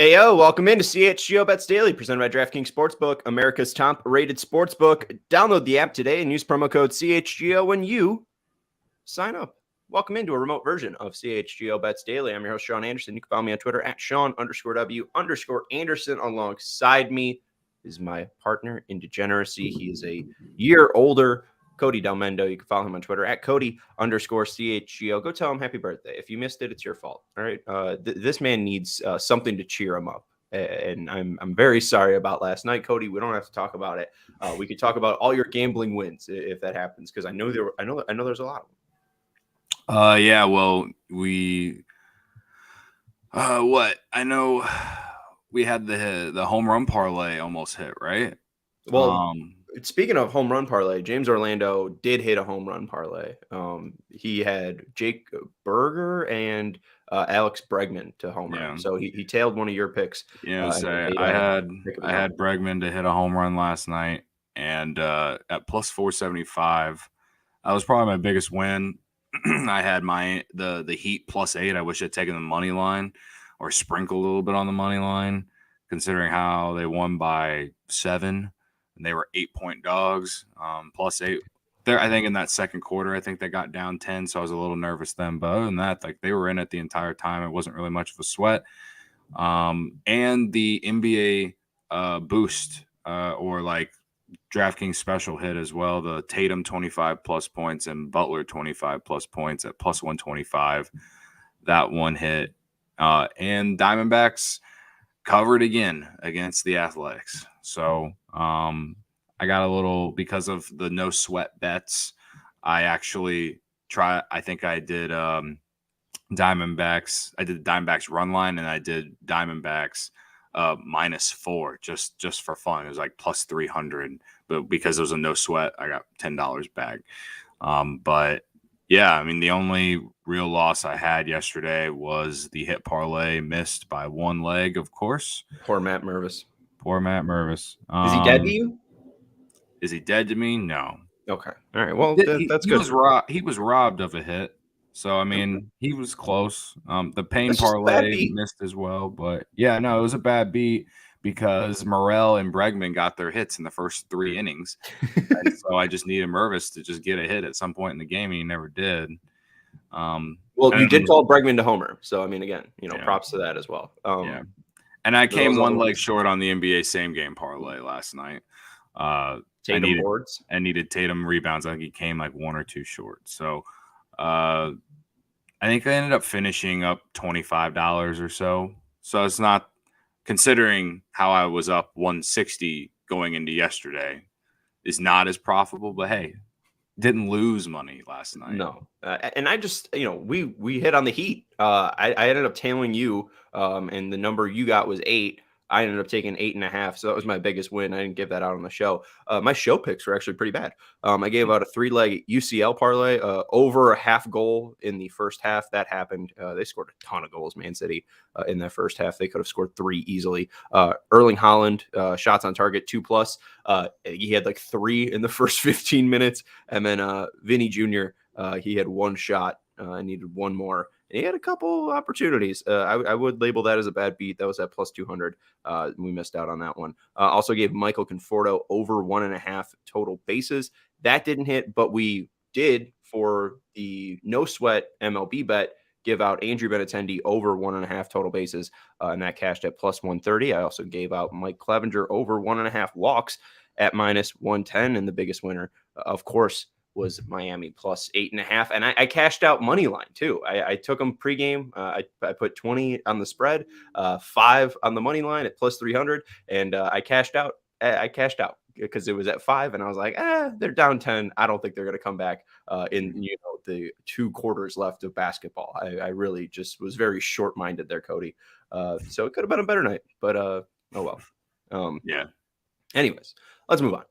Hey, yo, welcome into CHGO Bets Daily, presented by DraftKings Sportsbook, America's top-rated sportsbook. Download the app today and use promo code CHGO when you sign up. Welcome into a remote version of CHGO Bets Daily. I'm your host, Sean Anderson. You can follow me on Twitter at Sean_W_Anderson. Alongside me is my partner in degeneracy. He is a year older, Cody Delmendo. You can follow him on Twitter at Cody_CHGO. Go tell him happy birthday. If you missed it, it's your fault. All right. This man needs something to cheer him up. And I'm very sorry about last night, Cody. We don't have to talk about it. We could talk about all your gambling wins if that happens, because I know there's a lot of them. Yeah, well, I know we had the home run parlay almost hit, right? Well, speaking of home run parlay, James Orlando did hit a home run parlay. He had Jake Berger and Alex Bregman to home run. So he tailed one of your picks. I had Bregman to hit a home run last night, and at plus 475, that was probably my biggest win. I had the Heat plus 8. I wish I'd taken the money line or sprinkled a little bit on the money line, considering how they won by 7 and they were 8-point dogs. Plus 8 there. I think in that second quarter, I think they got down 10, so I was a little nervous then. But other than that, like, they were in it the entire time. It wasn't really much of a sweat. And the NBA boost or like DraftKings special hit as well. The Tatum 25 plus points and Butler 25 plus points at plus 125. That one hit. And Diamondbacks covered again against the Athletics. So I got a little, because of the no sweat bets, I think I did Diamondbacks. I did Diamondbacks run line, and I did Diamondbacks -4 just for fun. It was like plus 300, but because it was a no sweat, I got $10 back. But yeah, I mean, the only real loss I had yesterday was the hit parlay, missed by one leg, of course. Poor Matt Mervis. Is he dead to you? Is he dead to me? No. Okay. All right. Well, that's he good. He was robbed of a hit. So, I mean, he was close. The pain parlay missed as well. But, yeah, no, it was a bad beat because Morel and Bregman got their hits in the first 3 innings. And so I just needed Mervis to just get a hit at some point in the game, and he never did. Well, you did call Bregman to homer. So, I mean, again, props to that as well. Yeah. And I came one leg short on the NBA same-game parlay last night. Tatum boards. I needed Tatum rebounds. I think he came like 1 or 2 short. So, I think I ended up finishing up $25 or so. So it's not, considering how I was up 160 going into yesterday, is not as profitable. But hey, didn't lose money last night. No, and I just we hit on the Heat. I ended up tailing you, and the number you got was 8. I ended up taking 8.5, so that was my biggest win. I didn't give that out on the show. My show picks were actually pretty bad. I gave out a 3-leg UCL parlay, over a half goal in the first half. That happened. They scored a ton of goals, Man City, in that first half. They could have scored 3 easily. Erling Haaland, shots on target 2+. He had like 3 in the first 15 minutes, and then Vinny Jr. He had 1 shot. I needed 1 more. He had a couple opportunities. I would label that as a bad beat. That was at plus 200. We missed out on that one. Also gave Michael Conforto over 1.5 total bases. That didn't hit, but we did, for the no sweat MLB bet, give out Andrew Benintendi over 1.5 total bases, and that cashed at plus 130. I also gave out Mike Clevenger over 1.5 walks at minus 110, and the biggest winner, of course, was Miami plus 8.5. And I cashed out money line too. I took them pregame. I put 20 on the spread, 5 on the money line at plus 300. And I cashed out. Because it was at 5, and I was like, they're down 10. I don't think they're going to come back in the 2 quarters left of basketball. I really just was very short-minded there, Cody. So it could have been a better night, but oh well. Yeah. Anyways, let's move on.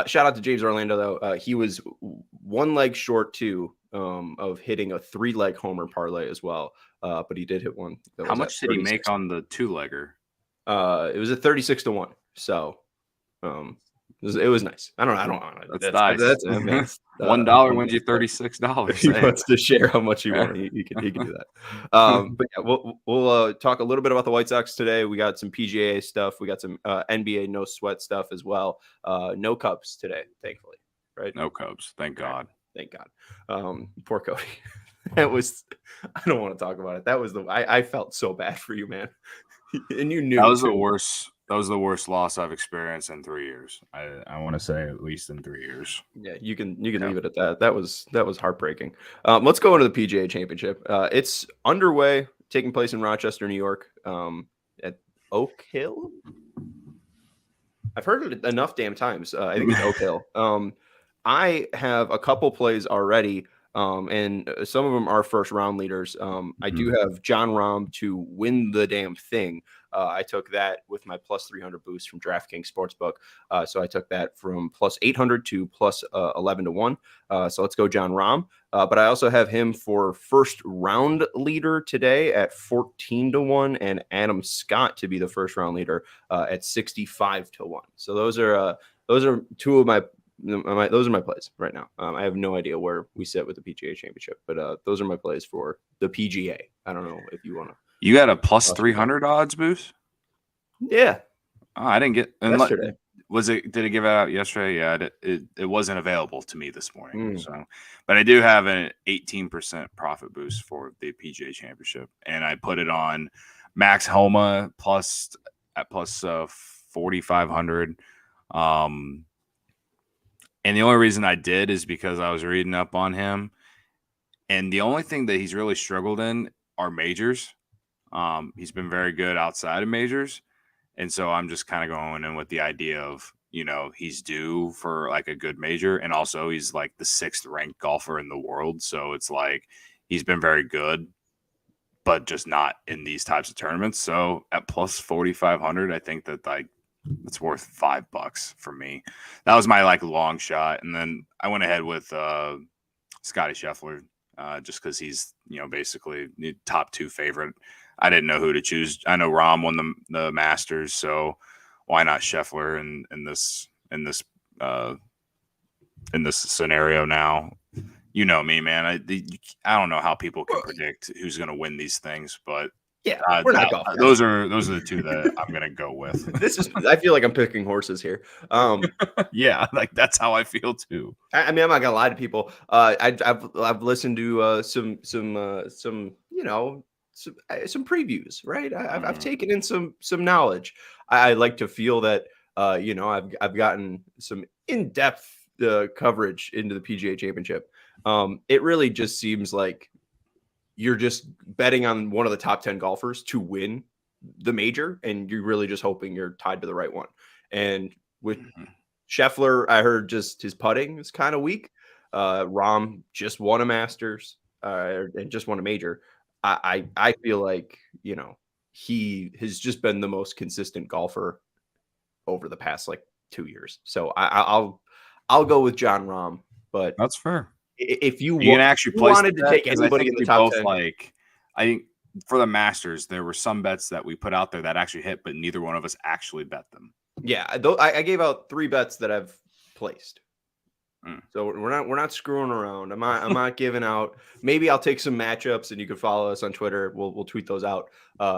Shout out to James Orlando, though. He was 1 leg short, too, of hitting a 3-leg homer parlay as well. But he did hit one. How much did he make on the 2-legger? It was at 36-1. So It was nice. I don't know. That's nice. That's I mean, $1 wins you $36. If he wants to share how much he won, he can do that. But yeah, we'll talk a little bit about the White Sox today. We got some PGA stuff. We got some NBA no sweat stuff as well. No Cubs today, thankfully. Right? No Cubs. Thank God. Thank God. Poor Cody. That was. I don't want to talk about it. That was I felt so bad for you, man. And you knew that was too. the worst. That was the worst loss I've experienced in 3 years. I want to say at least in 3 years. Yeah, you can leave it at that. That was heartbreaking. Let's go into the PGA Championship. It's underway, taking place in Rochester, New York, at Oak Hill. I've heard it enough damn times. I think it's Oak Hill. I have a couple plays already, and some of them are first round leaders. I do have Jon Rahm to win the damn thing. I took that with my plus 300 boost from DraftKings Sportsbook. So I took that from plus 800 to plus 11 to 1. So let's go Jon Rahm. But I also have him for first round leader today at 14 to 1, and Adam Scott to be the first round leader at 65 to 1. So those are two of my those are my plays right now. I have no idea where we sit with the PGA Championship, but those are my plays for the PGA. I don't know if you want to. You got a plus 300 odds boost? Yeah. Oh, I didn't get yesterday. Did it give it out yesterday? Yeah, it wasn't available to me this morning. So, but I do have an 18% profit boost for the PGA Championship, and I put it on Max Homa at plus 4,500. And the only reason I did is because I was reading up on him, and the only thing that he's really struggled in are majors. He's been very good outside of majors. And so I'm just kind of going in with the idea of, he's due for like a good major. And also he's like the 6th ranked golfer in the world. So it's like he's been very good, but just not in these types of tournaments. So at plus 4,500, I think that like it's worth $5 for me. That was my like long shot. And then I went ahead with Scottie Schefler just because he's, basically the top 2 favorite. I didn't know who to choose. I know Rahm won the Masters, so why not Scheffler in this scenario now? You know me, man. I don't know how people can predict who's going to win these things, but yeah, we're not golfing. Those are the 2 that I'm going to go with. I feel like I'm picking horses here. Yeah, like that's how I feel too. I mean, I'm not gonna lie to people. I've listened to some some previews, right? I've taken in some knowledge. I like to feel that I've gotten some in-depth coverage into the PGA Championship. It really just seems like you're just betting on one of the top 10 golfers to win the major, and you're really just hoping you're tied to the right one. And with Scheffler, I heard just his putting is kind of weak. Rahm just won a Masters and just won a major. I feel like, he has just been the most consistent golfer over the past like 2 years. So I'll go with Jon Rahm, but that's fair. If you can actually wanted to take anybody in the top 10, I think for the Masters, there were some bets that we put out there that actually hit, but neither one of us actually bet them. Yeah, I gave out 3 bets that I've placed. So we're not screwing around. I'm not giving out. Maybe I'll take some matchups, and you can follow us on Twitter. We'll tweet those out.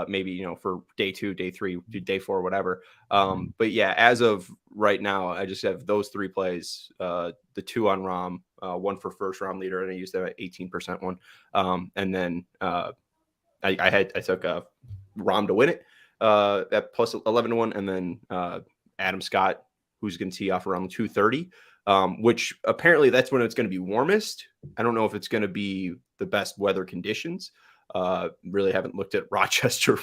Maybe for day 2, day 3, day 4, whatever. But yeah, as of right now, I just have those 3 plays. The 2 on Rahm, 1 for first round leader, and I used that 18% one. And then I took Rahm to win it at plus 11 to 1, and then Adam Scott, who's going to tee off around 2:30. Which apparently that's when it's going to be warmest. I don't know if it's going to be the best weather conditions. Really haven't looked at Rochester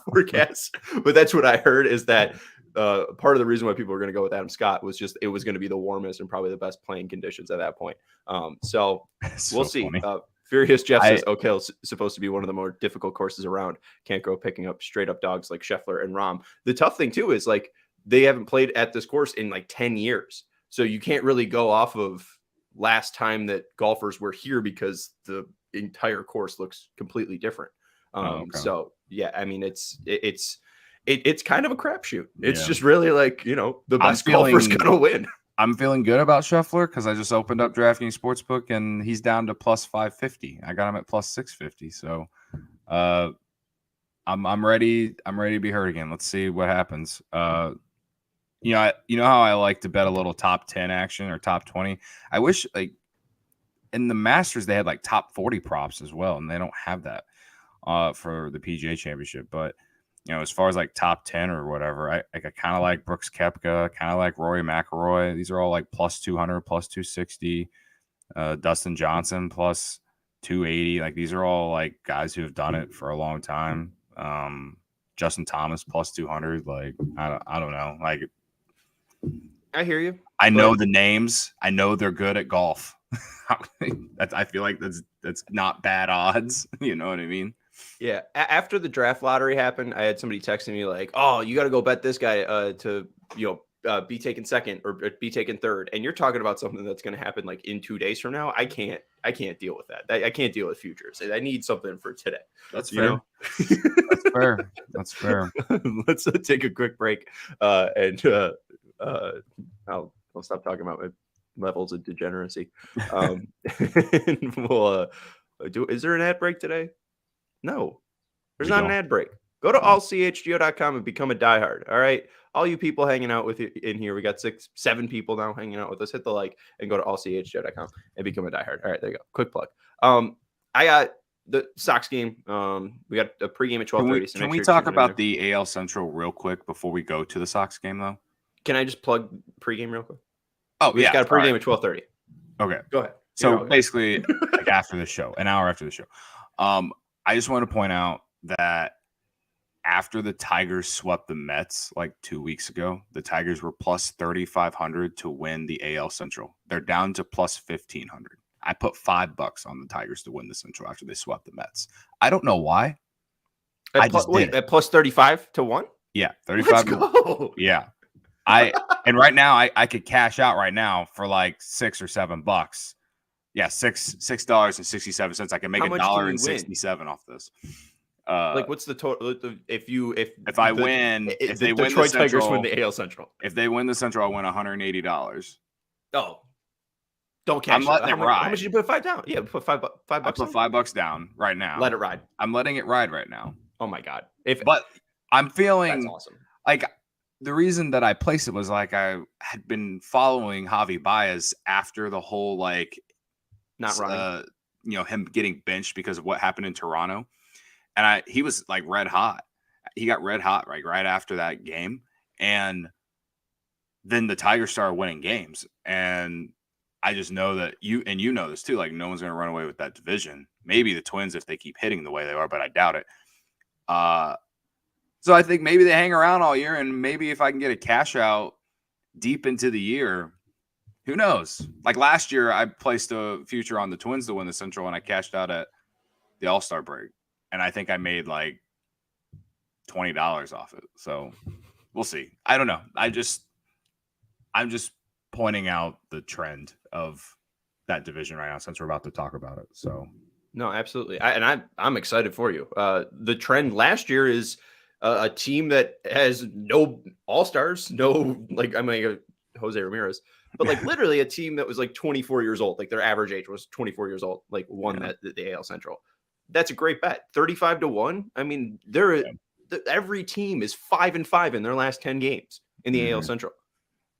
forecasts, but that's what I heard is that part of the reason why people were going to go with Adam Scott was just it was going to be the warmest and probably the best playing conditions at that point. So we'll see. Furious Jeff says Oak Hill's supposed to be one of the more difficult courses around. Can't go picking up straight up dogs like Scheffler and Rahm. The tough thing too is like they haven't played at this course in like 10 years. So you can't really go off of last time that golfers were here because the entire course looks completely different. So yeah, I mean, it's it's kind of a crapshoot. It's Yeah. just really like, the best golfer's gonna win. I'm feeling good about Schefler because I just opened up DraftKings Sportsbook and he's down to plus 550. I got him at plus 650. So I'm ready. I'm ready to be hurt again. Let's see what happens. You know how I like to bet a little top 10 action or top 20. I wish like in the Masters they had like top 40 props as well, and they don't have that for the PGA Championship. But as far as like top 10 or whatever, I kind of like Brooks Koepka, kind of like Rory McIlroy. These are all like plus 200, plus 260. Dustin Johnson plus 280. Like these are all like guys who have done it for a long time. Justin Thomas plus 200. Like I don't know. Like I hear you. I know the names. I know they're good at golf. I feel like that's not bad odds. You know what I mean? Yeah. After the draft lottery happened, I had somebody texting me like, "Oh, you got to go bet this guy to be taken second or be taken third." And you're talking about something that's going to happen like in 2 days from now. I can't deal with that. I can't deal with futures. I need something for today. That's fair. That's fair. That's fair. Let's take a quick break, and I'll stop talking about my levels of degeneracy. And we'll is there an ad break today? No, there's not an ad break. Go to allchgo.com and become a diehard. All right. All you people hanging out with you in here, we got 7 people now hanging out with us. Hit the like and go to allchgo.com and become a diehard. All right, there you go. Quick plug. I got the Sox game. We got a pregame at 12:30. Can we talk about the AL Central real quick before we go to the Sox game, though? Can I just plug pregame real quick? Oh, we just got a pregame at 12:30. Okay, go ahead. So basically, like after the show, an hour after the show. I just want to point out that after the Tigers swept the Mets like 2 weeks ago, the Tigers were plus 3,500 to win the AL Central. They're down to plus 1,500. I put $5 on the Tigers to win the Central after they swept the Mets. I don't know why. At plus 35 to 1? Yeah, 35. Let's go. Yeah. And right now I could cash out right now for like $6 or $7. Yeah, $6.67. I can make $1.67 off this. Like what's the total? If I win, if they win Detroit the Central, Tigers win the AL Central. If they win the Central, I win $180. Oh, don't cash. I'm letting it ride. How much did you put $5 down? Yeah, put $5. I put $5 down right now. Let it ride. I'm letting it ride right now. Oh my god! But I'm feeling that's awesome. Like the reason that I placed it was like I had been following Javi Baez after the whole like not running, him getting benched because of what happened in Toronto, and he was like red hot. He got red hot right after that game, and then the Tigers started winning games, and I just know that you know this too. Like no one's going to run away with that division. Maybe the Twins if they keep hitting the way they are, but I doubt it. So I think maybe they hang around all year, and maybe if I can get a cash out deep into the year, who knows? Like last year, I placed a future on the Twins to win the Central, and I cashed out at the All-Star break, and I think I made like $20 off it. So we'll see. I don't know. I'm just pointing out the trend of that division right now since we're about to talk about it. So no, absolutely. I'm excited for you. The trend last year is a team that has no all-stars, Jose Ramirez, but like literally a team that was like 24 years old. Like their average age was 24 years old, like won the AL Central. That's a great bet. 35 to 1. I mean, every team is 5-5 in their last 10 games in the AL Central.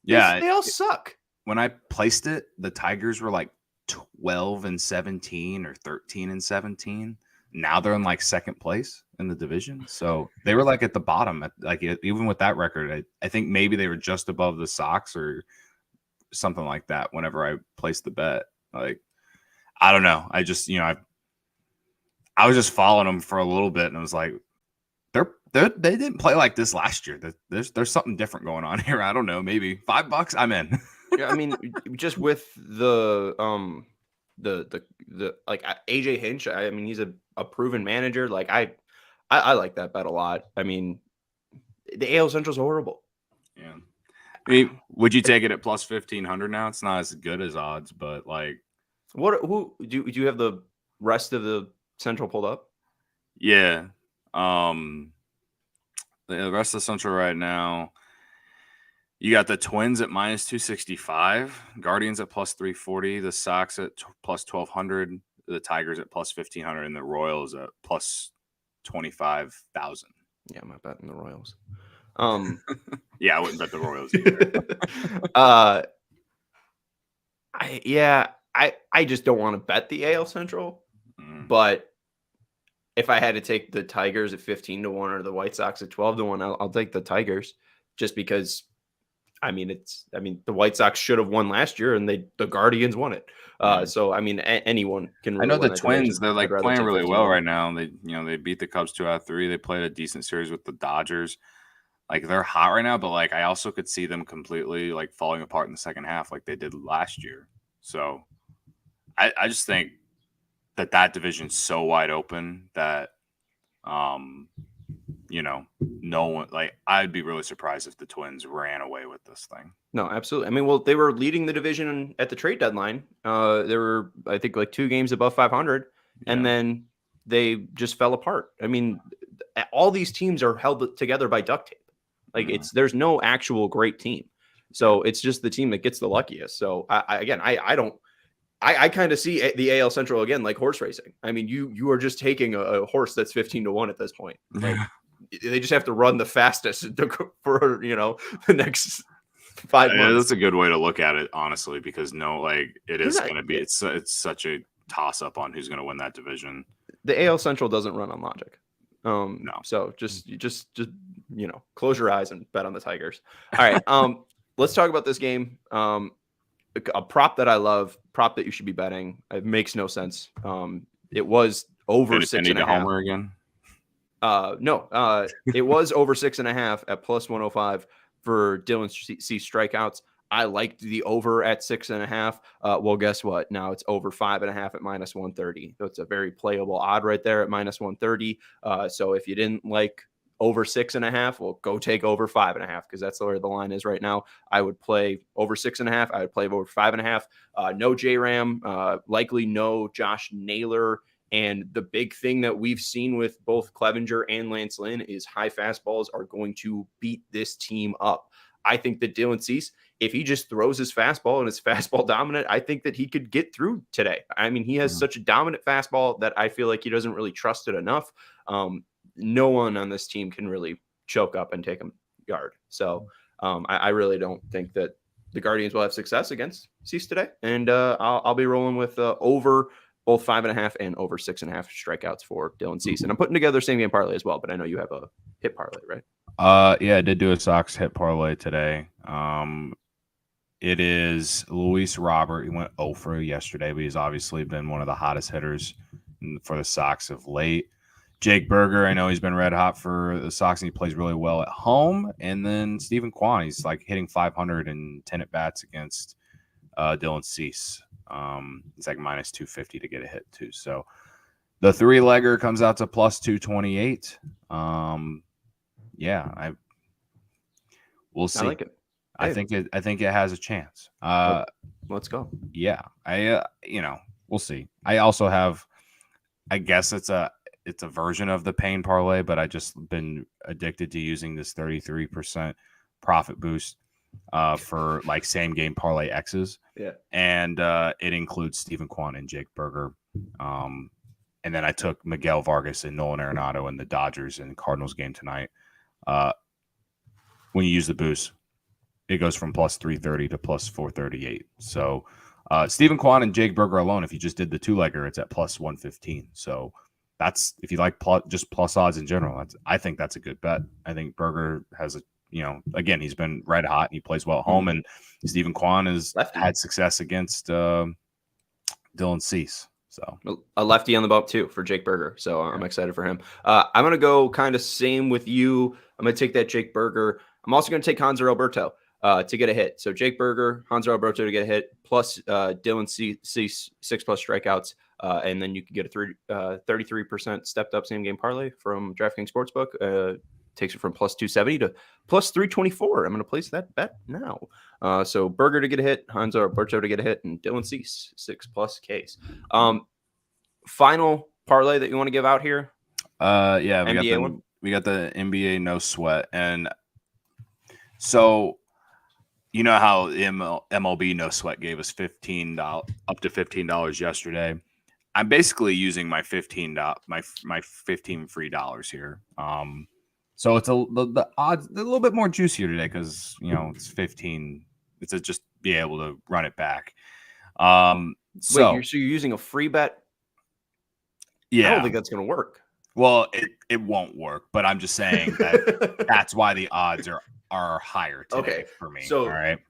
Yeah. They all suck. When I placed it, the Tigers were like 12-17 or 13-17. Now they're in like second place in the division. So they were like at the bottom. Even with that record, I think maybe they were just above the Sox or something like that whenever I placed the bet. Like, I don't know. I just, I was just following them for a little bit and I was like, they didn't play like this last year. There's something different going on here. I don't know. Maybe $5. I'm in. Yeah, I mean, just with the like AJ Hinch. I mean, he's a proven manager. Like I like that bet a lot. I mean, the AL Central's horrible. Yeah. I mean, would you take it at plus 1,500 now? It's not as good as odds, but like, who do you have the rest of the Central pulled up? Yeah. The rest of the Central right now, you got the Twins at minus 265, Guardians at plus 340, the Sox at plus 1200, the Tigers at plus 1500, and the Royals at plus 25,000. Yeah, I'm not betting the Royals. Yeah, I wouldn't bet the Royals either. I just don't want to bet the AL Central, but if I had to take the Tigers at 15-1 or the White Sox at 12-1, I'll take the Tigers, just because. I mean, the White Sox should have won last year, and the Guardians won it. So I mean, anyone can. Really I know win the Twins; division. they're playing really well right now. They beat the Cubs 2 out of 3. They played a decent series with the Dodgers. They're hot right now, but I also could see them completely falling apart in the second half, like they did last year. So I just think that division's so wide open that no one, I'd be really surprised if the Twins ran away with this thing. No, absolutely. I mean, well, they were leading the division at the trade deadline. There were, I think, 2 games above 500, and then they just fell apart. I mean, all these teams are held together by duct tape. There's no actual great team. So it's just the team that gets the luckiest. So I kind of see the AL Central again like horse racing. I mean, you are just taking a horse that's 15-1 at this point. They just have to run the fastest for the next 5 months. Yeah, that's a good way to look at it, honestly, because it is going to be it's such a toss up on who's going to win that division. The AL Central doesn't run on logic. No. So just close your eyes and bet on the Tigers. All right. Let's talk about this game. A prop that I love, prop that you should be betting. It makes no sense. It was over 6.5. Homer again? No. It was over 6.5 at plus 105 for Dylan Cease strikeouts. I liked the over at 6.5. Well, guess what? Now it's over 5.5 at minus 130. So it's a very playable odd right there at minus 130. So if you didn't like over 6.5, well, go take over 5.5, because that's where the line is right now. I would play over 6.5. I would play over 5.5. No J Ram, likely no Josh Naylor. And the big thing that we've seen with both Clevenger and Lance Lynn is high fastballs are going to beat this team up. I think that Dylan Cease, if he just throws his fastball and is fastball dominant, I think that he could get through today. I mean, he has such a dominant fastball that I feel like he doesn't really trust it enough. No one on this team can really choke up and take a yard. So I really don't think that the Guardians will have success against Cease today. And I'll be rolling with over both 5.5 and over 6.5 strikeouts for Dylan Cease. And I'm putting together same game parlay as well, but I know you have a hit parlay, right? Yeah, I did do a Sox hit parlay today. It is Luis Robert. He went 0 for yesterday, but he's obviously been one of the hottest hitters for the Sox of late. Jake Berger, I know he's been red hot for the Sox, and he plays really well at home. And then Stephen Kwan, he's hitting 510 at bats against Dylan Cease. It's minus 250 to get a hit too. So the 3-legger comes out to plus 228. We'll see. I like it. I think it has a chance. Let's go. Yeah. We'll see. I also have, I guess it's a version of the pain parlay, but I just been addicted to using this 33% profit boost for same game parlay X's. Yeah. And it includes Stephen Kwan and Jake Berger. And then I took Miguel Vargas and Nolan Arenado in the Dodgers and Cardinals game tonight. When you use the boost, it goes from plus 330 to plus 438. So Stephen Kwan and Jake Berger alone, if you just did the 2-legger, it's at plus 115. So that's, if you like just plus odds in general, I think that's a good bet. I think Berger has again, he's been red hot and he plays well at home, and Stephen Kwan has had success against Dylan Cease. So a lefty on the bump too for Jake Berger. So I'm excited for him. I'm going to go kind of same with you. I'm going to take that Jake Berger. I'm also going to take Hanser Alberto to get a hit. So Jake Berger, Hanser Alberto to get a hit, plus Dylan Cease 6+ strikeouts. And then you can get a 33% stepped up same game parlay from DraftKings Sportsbook. Takes it from plus 270 to plus 324. I'm going to place that bet now. So Berger to get a hit, Hanser Alberto to get a hit, and Dylan Cease 6+ Ks. Final parlay that you want to give out here? Yeah, NBA one? NBA no sweat, and so you know how MLB no sweat gave us $15 up to $15 yesterday. I'm basically using my $15 my 15 free dollars here. So it's the odds a little bit more juicier today because it's 15. It's to just be able to run it back. Wait, you're using a free bet? Yeah, I don't think that's going to work. Well, it won't work, but I'm just saying that that's why the odds are higher today for me. So all right.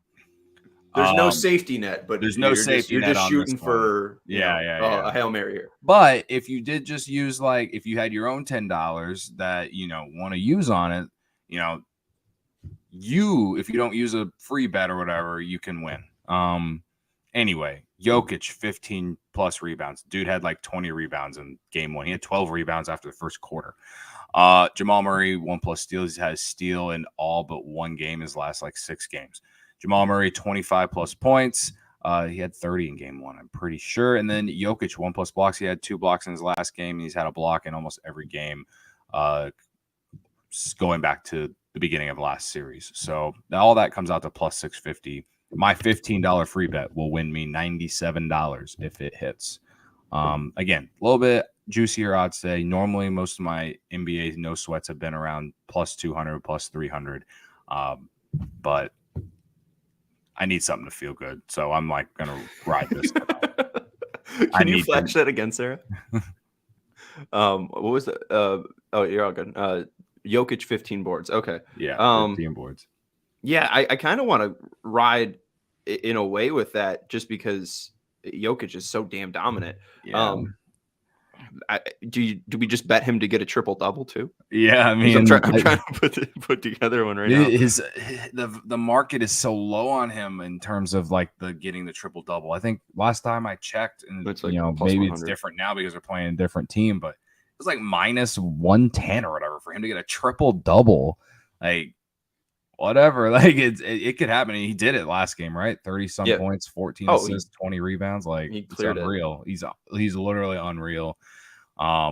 There's no safety net, but there's no safety net. You're just shooting for a Hail Mary here. But if you did just use if you had your own $10 that want to use on it, if you don't use a free bet or whatever, you can win. Anyway, Jokic 15 plus rebounds. Dude had 20 rebounds in game 1. He had 12 rebounds after the first quarter. Jamal Murray 1+ steals. He has steal in all but one game his last 6 games. Jamal Murray 25 plus points. He had 30 in game 1, I'm pretty sure. And then Jokic 1+ blocks. He had 2 blocks in his last game. He's had a block in almost every game going back to the beginning of last series. So all that comes out to plus 650. My $15 free bet will win me $97 if it hits. Again, a little bit juicier odds today. Normally, most of my NBA no sweats have been around plus 200, plus 300. But I need something to feel good. So I'm going to ride this. Can you flash that again, Sarah? What was that? You're all good. Jokic 15 boards. Okay. Yeah. 15 boards. Yeah. I kind of want to ride in a way with that just because Jokic is so damn dominant. Yeah. Do we just bet him to get a triple double too? Yeah, I mean, I'm trying to put together one right now. The market is so low on him in terms of the getting the triple double. I think last time I checked, and it's maybe 100. It's different now because they're playing a different team, but it was minus 110 or whatever for him to get a triple double. Whatever, it could happen. And he did it last game, right? 30 some points, 14 assists, 20 rebounds. It's unreal. He's literally unreal. I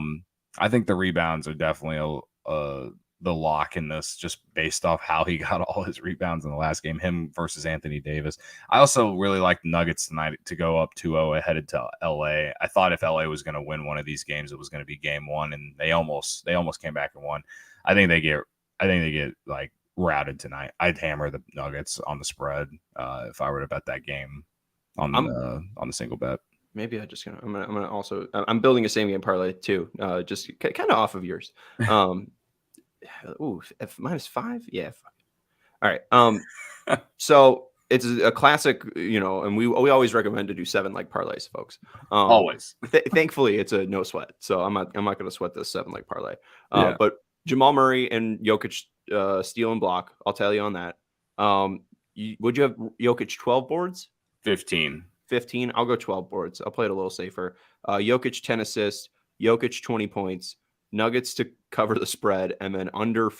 think the rebounds are definitely the lock in this, just based off how he got all his rebounds in the last game, him versus Anthony Davis. I also really like Nuggets tonight to go up 2-0 headed to LA. I thought if LA was going to win one of these games, it was going to be game 1, and they almost came back and won. I think they get routed tonight. I'd hammer the Nuggets on the spread if I were to bet that game on the single bet. Maybe I'm gonna also I'm building a same game parlay too, just kind of off of yours. -5, yeah. All right. So it's a classic, and we always recommend to do 7-leg parlays, folks. Always. Thankfully, it's a no sweat, so I'm not going to sweat this 7-leg parlay. But Jamal Murray and Jokic steal and block. I'll tell you on that. Would you have Jokic 12 boards? 15. I'll go 12 boards. I'll play it a little safer. Jokic 10 assists, Jokic 20 points, Nuggets to cover the spread, and then under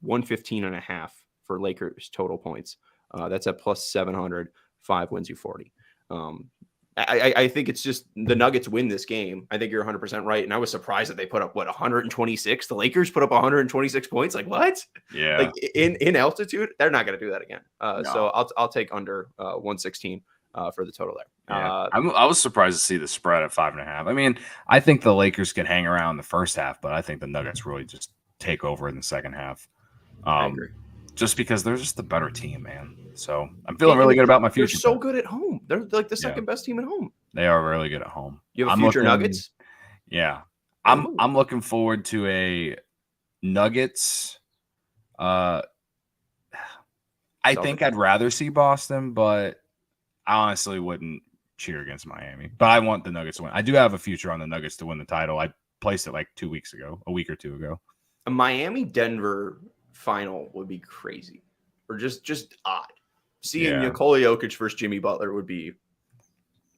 115.5 for Lakers total points. That's at plus 700. 5 wins you 40. I think it's just the Nuggets win this game. I think you're 100% right. And I was surprised that they put up 126. The Lakers put up 126 points. What? Yeah. In altitude, they're not going to do that again. No. So I'll take under 116 for the total there. Yeah. I was surprised to see the spread at 5.5. I mean, I think the Lakers can hang around the first half, but I think the Nuggets really just take over in the second half. I agree. Just because they're just the better team, man. So I'm feeling really good about my future. They're so good at home. They're the second best team at home. They are really good at home. You have future Nuggets? Yeah. I'm looking forward to a Nuggets. I think I'd rather see Boston, but I honestly wouldn't cheer against Miami. But I want the Nuggets to win. I do have a future on the Nuggets to win the title. I placed it 2 weeks ago, a week or two ago. A Miami-Denver final would be crazy, or just odd. Seeing Nikola Jokic versus Jimmy Butler would be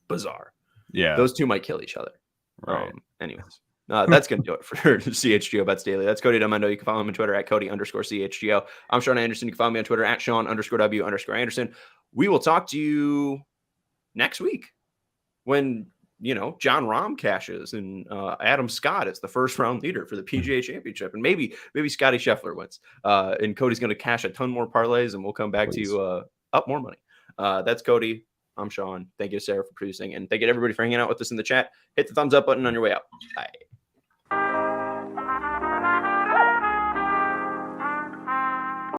bizarre. Yeah, those two might kill each other. Right. Anyways, that's gonna do it for CHGO Bets Daily. That's Cody Delmendo. You can follow him on Twitter at Cody_CHGO. I'm Sean Anderson. You can follow me on Twitter at Sean_W_Anderson. We will talk to you next week when Jon Rahm cashes and Adam Scott is the first round leader for the PGA Championship, and maybe Scottie Schefler wins. And Cody's going to cash a ton more parlays, and we'll come back to you up more money. That's Cody. I'm Sean. Thank you, Sarah, for producing, and thank you to everybody for hanging out with us in the chat. Hit the thumbs up button on your way out. Bye.